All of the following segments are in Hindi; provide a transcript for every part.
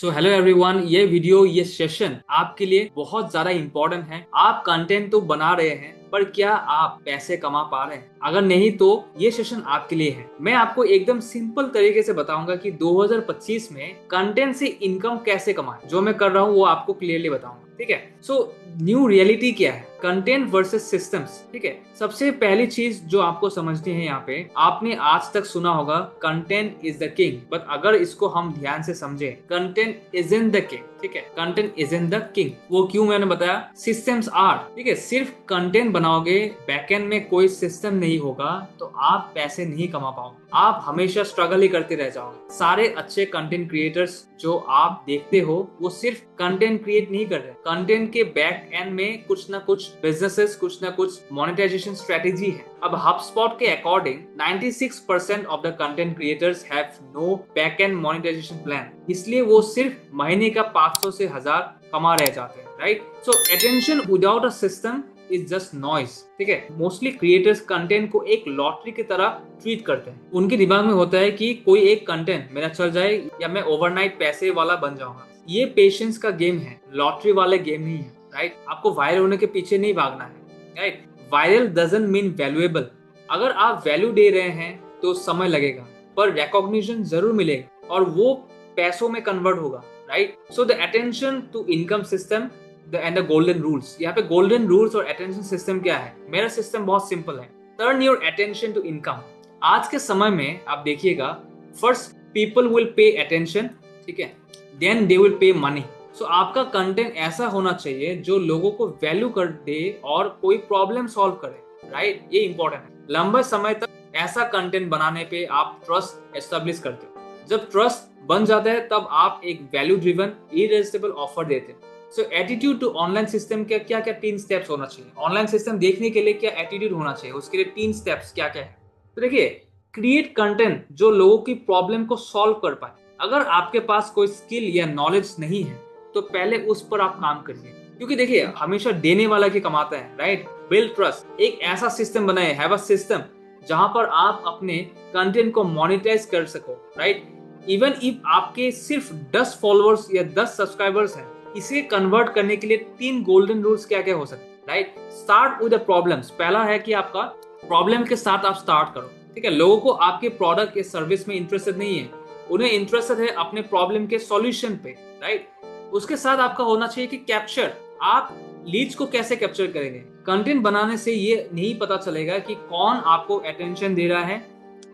सो हेलो एवरीवन, ये सेशन आपके लिए बहुत ज्यादा इम्पोर्टेंट है। आप कंटेंट तो बना रहे हैं पर क्या आप पैसे कमा पा रहे हैं? अगर नहीं तो ये सेशन आपके लिए है। मैं आपको एकदम सिंपल तरीके से बताऊंगा कि 2025 में कंटेंट से इनकम कैसे कमाएं। जो मैं कर रहा हूँ वो आपको क्लियरली बताऊंगा, ठीक है। सो न्यू रियलिटी क्या है, कंटेंट वर्सेस सिस्टम्स, ठीक है। सबसे पहली चीज जो आपको समझनी है, यहाँ पे आपने आज तक सुना होगा content is the king, but अगर इसको हम ध्यान से समझे, content is in the king, ठीक है। Content is in the king, वो क्यों मैंने बताया, सिस्टम्स आर, ठीक है। सिर्फ कंटेंट बनाओगे, बैकएंड में कोई सिस्टम नहीं होगा तो आप पैसे नहीं कमा पाओगे। आप हमेशा स्ट्रगल ही करते रह जाओगे। सारे अच्छे कंटेंट क्रिएटर्स जो आप देखते हो वो सिर्फ कंटेंट क्रिएट नहीं कर रहे, कंटेंट के बैक एंड में कुछ ना कुछ बिजनेसेस, कुछ ना कुछ मोनेटाइजेशन स्ट्रेटेजी है। अब HubSpot के according 96% of the content creators have no back end monetization plan, इसलिए वो सिर्फ महीने का 500 से 1000 कमा रह जाते हैं, right. So attention without a system is just noise, ठीक है। मोस्टली क्रिएटर्स कंटेंट को एक लॉटरी की तरह ट्रीट करते हैं। उनके दिमाग में होता है कि कोई एक कंटेंट मेरा चल जाए या मैं ओवरनाइट पैसे वाला बन जाऊंगा। ये पेशेंस का गेम है, लॉटरी वाले गेम नहीं है, राइट। आपको वायरल होने के पीछे नहीं भागना है, right. Viral doesn't mean valuable. अगर आप वैल्यू दे रहे हैं तो समय लगेगा, पर रिकॉग्निशन जरूर मिलेगा और वो पैसों में कन्वर्ट होगा, right. So the attention to income system and the golden rules. यहाँ पे गोल्डन रूल्स और अटेंशन सिस्टम क्या है? मेरा सिस्टम बहुत सिंपल है, turn your attention to income. आज के समय में आप देखिएगा, first people will pay attention, ठीक है, then they will pay money. So आपका कंटेंट ऐसा होना चाहिए जो लोगों को वैल्यू कर दे और कोई प्रॉब्लम सॉल्व करे, राइट। ये इंपॉर्टेंट है। लंबे समय तक ऐसा कंटेंट बनाने पे आप ट्रस्ट एस्टेब्लिश करते हो। जब ट्रस्ट बन जाता है तब आप एक वैल्यू ड्रिवन इरेजिस्टिबल ऑफर देते हैं। सो एटीट्यूड टू ऑनलाइन सिस्टम के क्या क्या 3 स्टेप्स होना चाहिए? ऑनलाइन सिस्टम देखने के लिए क्या एटीट्यूड होना चाहिए, उसके लिए 3 स्टेप्स क्या क्या है? तो देखिए, क्रिएट कंटेंट जो लोगों की प्रॉब्लम को सॉल्व कर पाए। अगर आपके पास कोई स्किल या नॉलेज नहीं है तो पहले उस पर आप काम करिए, क्योंकि देखिए हमेशा देने वाला की कमाता है, राइट। बिल्ड ट्रस्ट, एक ऐसा सिस्टम बनाए, हैव अ सिस्टम जहां पर आप अपने कंटेंट को मोनेटाइज कर सको, राइट। इवन इफ आपके सिर्फ 10 फॉलोअर्स या 10 सब्सक्राइबर्स हैं, इसे कन्वर्ट करने के लिए 3 गोल्डन रूल्स क्या क्या हो सकते हैं, right. Start with the problems. पहला है कि आपका प्रॉब्लम के साथ आप स्टार्ट करो, ठीक है। लोगों को आपके प्रोडक्ट या सर्विस में इंटरेस्टेड नहीं है, उन्हें इंटरेस्टेड है अपने प्रॉब्लम के सॉल्यूशन पे, राइट। उसके साथ आपका होना चाहिए कि कैप्चर, आप लीड्स को कैसे कैप्चर करेंगे। कंटेंट बनाने से ये नहीं पता चलेगा कि कौन आपको अटेंशन दे रहा है,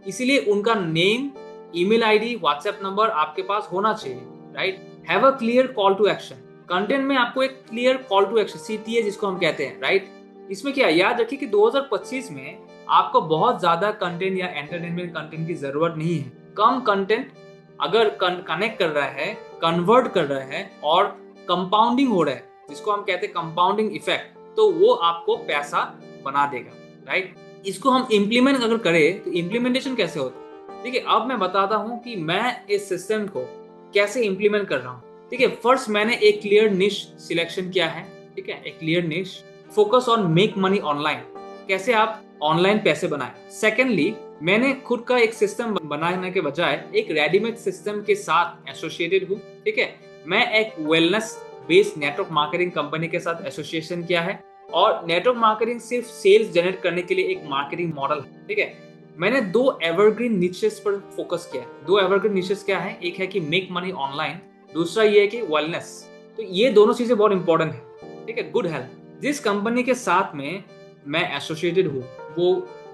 इसीलिए उनका name, email ID, WhatsApp number आपके पास होना चाहिए, right. Have a clear call to action. Content में आपको एक clear call to action, CTA जिसको हम कहते हैं, राइट। इसमें क्या, याद रखिए कि 2025 में आपको बहुत ज्यादा कंटेंट या एंटरटेनमेंट कंटेंट की जरूरत नहीं है। कम कंटेंट अगर कनेक्ट कर रहा है, कन्वर्ट कर रहा है और कंपाउंडिंग हो रहा है, जिसको हम कहते हैं कंपाउंडिंग इफेक्ट, तो वो आपको पैसा बना देगा, राइट। इसको हम इम्प्लीमेंट अगर करें तो इम्प्लीमेंटेशन कैसे होता है? देखिए, अब मैं बताता हूं कि मैं इस सिस्टम को कैसे इम्प्लीमेंट कर रहा हूं। ठीक है, फर्स्ट मैंने एक क्लियर निश सिलेक्शन किया है, ठीक है, एक क्लियर निश। Focus on make money online, कैसे आप ऑनलाइन पैसे बनाएं। सेकेंडली, मैंने खुद का एक सिस्टम बनाने के बजाय एक रेडीमेड सिस्टम के साथ एसोसिएटेड हूँ, ठीक है। मैं एक wellness based network marketing company के साथ एसोसिएशन किया है और नेटवर्क मार्केटिंग सिर्फ सेल्स जनरेट करने के लिए एक मार्केटिंग मॉडल है, ठीक है। मैंने 2 एवरग्रीन निचेस पर फोकस किया है। 2 एवरग्रीन निचेस क्या है? एक है कि मेक मनी ऑनलाइन, दूसरा ये है कि वेलनेस। तो ये दोनों चीजें बहुत इंपॉर्टेंट है, ठीक है। गुड हेल्थ, जिस कंपनी के साथ में मैं एसोसिएटेड हूँ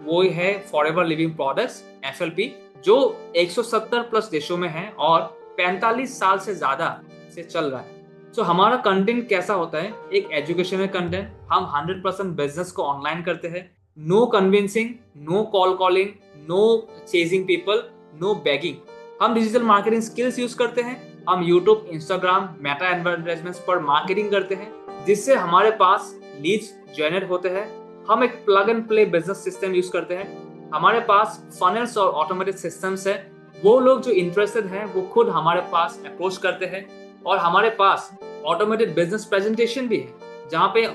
वो है फॉरएवर लिविंग प्रोडक्ट्स, FLP, जो 170 प्लस देशों में है और 45 साल से ज्यादा से चल रहा है। सो हमारा कंटेंट कैसा होता है? एक एजुकेशनल कंटेंट। हम 100% बिजनेस को ऑनलाइन करते हैं। No convincing, no call calling, no chasing people, no begging. हम डिजिटल मार्केटिंग स्किल्स यूज करते हैं। हम यूट्यूब, इंस्टाग्राम, मेटा एडवर्टाइजमेंट्स पर मार्केटिंग करते हैं, जिससे हमारे पास लीड्स जनरेट होते हैं। हम एक plug and play business system use करते हैं। हमारे पास फनल्स और ऑटोमेटेड सिस्टम्स है। वो लोग जो इंटरेस्टेड हैं वो खुद हमारे पास अप्रोच करते हैं और हमारे पास ऑटोमेटेड बिजनेस प्रेजेंटेशन भी है, जहाँ पे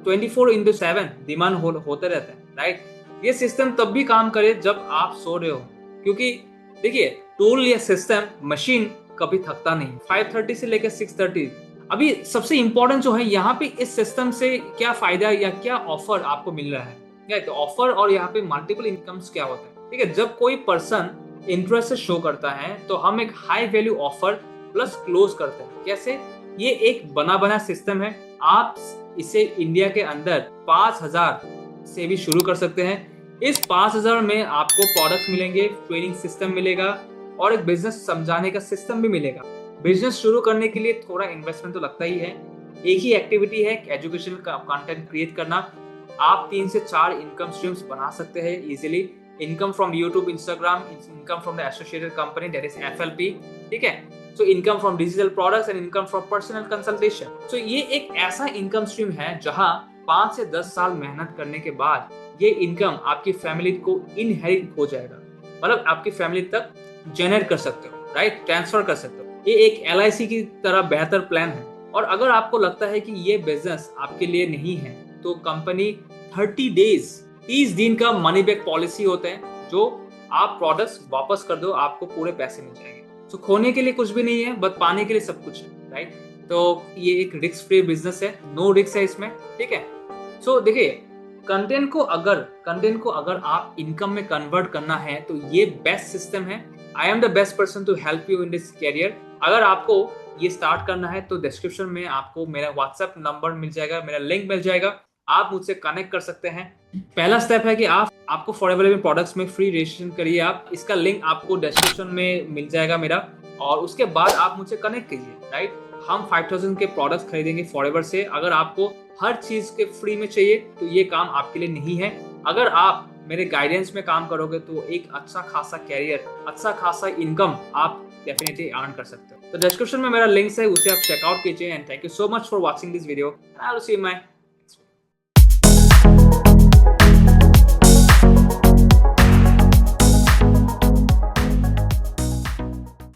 24/7 डिमांड होते रहते हैं, राइट। ये सिस्टम तब भी काम करे जब आप सो रहे हो, क्योंकि देखिए, टूल या सिस्टम, मशीन कभी थकता नहीं। 5:30 से लेकर 6:30। अभी सबसे इंपॉर्टेंट जो है यहाँ पे इस सिस्टम से क्या फायदा या क्या ऑफर आपको मिल रहा है, क्या तो ऑफर और यहाँ पे मल्टीपल इनकम्स क्या होता है। ठीक है, जब कोई पर्सन इंटरेस्ट शो करता है तो हम एक high value offer plus close करते हैं। कैसे? ये एक बना बना सिस्टम है। आप इसे इंडिया के अंदर 5,000 से भी शुरू कर सकते हैं। इस 5,000 में आपको प्रोडक्ट्स मिलेंगे, ट्रेनिंग सिस्टम मिलेगा और एक बिजनेस समझाने का सिस्टम भी मिलेगा। बिजनेस शुरू करने के लिए थोड़ा इन्वेस्टमेंट तो लगता ही है। एक ही एक्टिविटी है एजुकेशनल कंटेंट क्रिएट करना। आप 3 से 4 इनकम स्ट्रीम्स बना सकते हैं easily. Income from YouTube, Instagram, income from the associated company that is FLP। ठीक है, so income from digital products and income from personal consultation. So ये एक ऐसा इनकम स्ट्रीम है जहां 5 से 10 साल मेहनत करने के बाद ये इनकम आपकी फैमिली को इनहेरिट हो जाएगा, मतलब आपकी फैमिली तक जनरेट कर सकते हो, राइट, ट्रांसफर कर सकते हो। ये एक LIC की तरह बेहतर प्लान है। और अगर आपको लगता है कि ये बिजनेस आपके लिए नहीं है तो कंपनी 30 डेज 30 दिन का मनी बैक पॉलिसी होता है, जो आप प्रोडक्ट्स वापस कर दो आपको पूरे पैसे मिल जाएंगे। तो खोने के लिए कुछ भी नहीं है, बस पाने के लिए सब कुछ है, राइट। तो ये एक रिस्क फ्री बिजनेस है, नो रिस्क है इसमें। ठीक है, सो देखिए, कंटेंट को अगर आप इनकम में कन्वर्ट करना है तो ये बेस्ट सिस्टम है। I am the best person to help you in this career. अगर आपको ये स्टार्ट करना है तो डिस्क्रिप्शन में आपको मेरा व्हाट्सएप नंबर मिल जाएगा, मेरा लिंक मिल जाएगा, आप मुझसे कनेक्ट कर सकते हैं। पहला स्टेप है कि आपको फॉरएवर लिविंग प्रोडक्ट्स में फ्री रजिस्ट्रेशन करिए आप। इसका लिंक आपको डिस्क्रिप्शन में मिल जाएगा मेरा, और उसके बाद आप मुझसे कनेक्ट कीजिए, राइट। हम 5,000 के प्रोडक्ट्स खरीदेंगे फॉरएवर से। अगर आपको हर चीज के फ्री में चाहिए तो ये काम आपके लिए नहीं है। अगर आप मेरे गाइडेंस में काम करोगे तो एक अच्छा खासा कैरियर, अच्छा खासा इनकम आप डेफिनेटली अर्न कर सकते हो। तो डिस्क्रिप्शन में मेरा लिंक है, उसे आप चेकआउट कीजिए। And thank you so much for watching this video. I will see you my